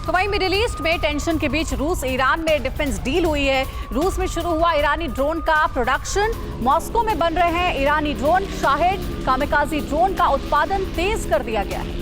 तो वहीं middle east में टेंशन के बीच रूस ईरान में डिफेंस डील हुई है। रूस में शुरू हुआ ईरानी ड्रोन का प्रोडक्शन। मॉस्को में बन रहे हैं ईरानी ड्रोन शाहेद। कामिकाजी ड्रोन का उत्पादन तेज कर दिया गया है।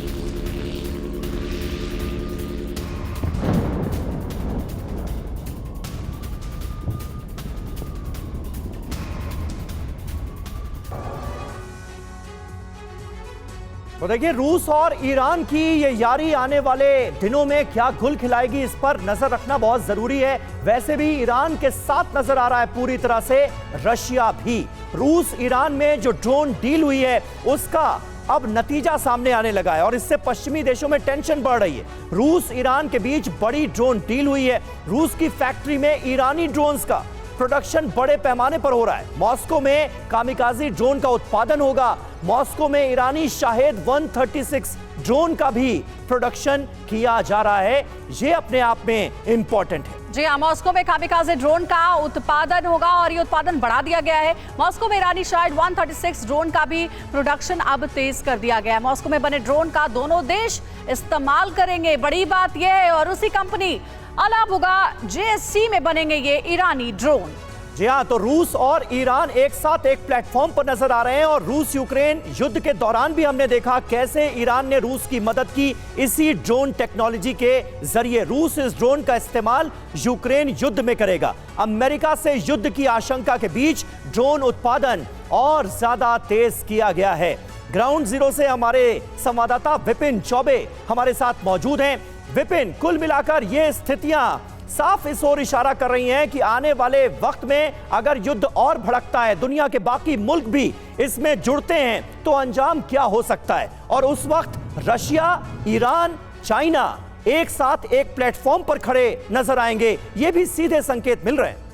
तो देखिए, रूस और ईरान की ये यारी आने वाले दिनों में क्या घुल खिलाएगी, इस पर नजर रखना बहुत जरूरी है। वैसे भी ईरान के साथ नजर आ रहा है पूरी तरह से रशिया भी। रूस ईरान में जो ड्रोन डील हुई है उसका अब नतीजा सामने आने लगा है और इससे पश्चिमी देशों में टेंशन बढ़ रही है। रूस ईरान के बीच बड़ी ड्रोन डील हुई है। रूस की फैक्ट्री में ईरानी ड्रोन्स का प्रोडक्शन बड़े पैमाने पर हो रहा है। मॉस्को में कामिकाजी ड्रोन का उत्पादन होगा। मॉस्को में ईरानी शाहेद 136 ड्रोन का भी प्रोडक्शन किया जा रहा है। ये अपने आप में इंपॉर्टेंट है। जी हाँ, मॉस्को में कामिकाजे ड्रोन का उत्पादन होगा और ये उत्पादन बढ़ा दिया गया है। मॉस्को में ईरानी शाहेद 136 ड्रोन का भी प्रोडक्शन अब तेज कर दिया गया है। मॉस्को में बने ड्रोन का दोनों देश इस्तेमाल करेंगे। बड़ी बात यह है, और उसी कंपनी अलाबुगा JSC में बनेंगे ये ईरानी ड्रोन। जी हाँ, तो रूस और ईरान एक साथ एक प्लेटफॉर्म पर नजर आ रहे हैं और रूस यूक्रेन युद्ध के दौरान भी हमने देखा कैसे ईरान ने रूस की मदद की इसी ड्रोन टेक्नोलॉजी के जरिए। रूस इस ड्रोन का इस्तेमाल यूक्रेन युद्ध में करेगा। अमेरिका से युद्ध की आशंका के बीच ड्रोन उत्पादन और ज्यादा तेज किया गया है। ग्राउंड जीरो से हमारे संवाददाता विपिन चौबे हमारे साथ मौजूद हैं। विपिन, कुल मिलाकर ये स्थितियां साफ इस ओर इशारा कर रही हैं कि आने वाले वक्त में अगर युद्ध और भड़कता है, दुनिया के बाकी मुल्क भी इसमें जुड़ते हैं, तो अंजाम क्या हो सकता है। और उस वक्त रशिया, ईरान, चाइना एक साथ एक प्लेटफॉर्म पर खड़े नजर आएंगे। ये भी सीधे संकेत मिल रहे हैं।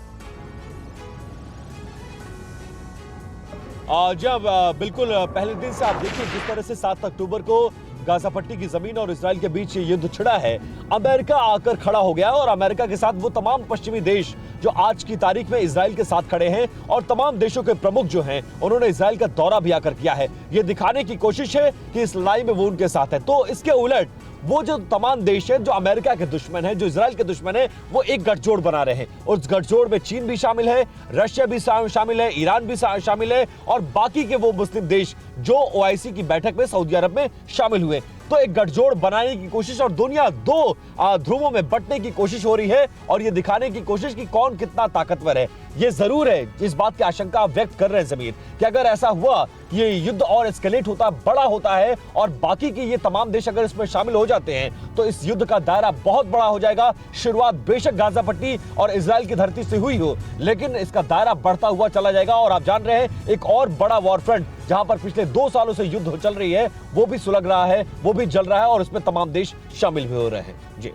जब बिल्कुल पहले दिन से आप देखिए जिस तरह से 7 अक्टूबर को गाजा पट्टी की जमीन और इजराइल के बीच युद्ध छिड़ा है, अमेरिका आकर खड़ा हो गया और अमेरिका के साथ वो तमाम पश्चिमी देश जो आज की तारीख में इजराइल के साथ खड़े हैं और तमाम देशों के प्रमुख जो हैं उन्होंने इजराइल का दौरा भी आकर किया है। ये दिखाने की कोशिश है कि इस लड़ाई में वो उनके साथ है। तो इसके उलट वो जो तमाम देश हैं जो अमेरिका के दुश्मन हैं, जो इजराइल के दुश्मन हैं, वो एक गठजोड़ बना रहे हैं। उस गठजोड़ में चीन भी शामिल है, रशिया भी शामिल है, ईरान भी शामिल है और बाकी के वो मुस्लिम देश जो OIC की बैठक में सऊदी अरब में शामिल हुए। तो एक गठजोड़ बनाने की कोशिश और दुनिया दो ध्रुवों में बंटने की कोशिश हो रही है और ये दिखाने की कोशिश कि कौन कितना ताकतवर है। ये जरूर है, इस बात की आशंका आप व्यक्त कर रहे हैं जमीर, कि अगर ऐसा हुआ ये युद्ध और एस्केलेट होता बड़ा होता है और बाकी के ये तमाम देश अगर इसमें शामिल हो जाते हैं तो इस युद्ध का दायरा बहुत बड़ा हो जाएगा। शुरुआत बेशक गाजा पट्टी और इजराइल की धरती से हुई हो, लेकिन इसका दायरा बढ़ता हुआ चला जाएगा। और आप जान रहे हैं एक और बड़ा वॉर फ्रंट जहां पर पिछले 2 सालों से युद्ध चल रही है वो भी सुलग रहा है, वो भी जल रहा है और इसमें तमाम देश शामिल भी हो रहे हैं। जी।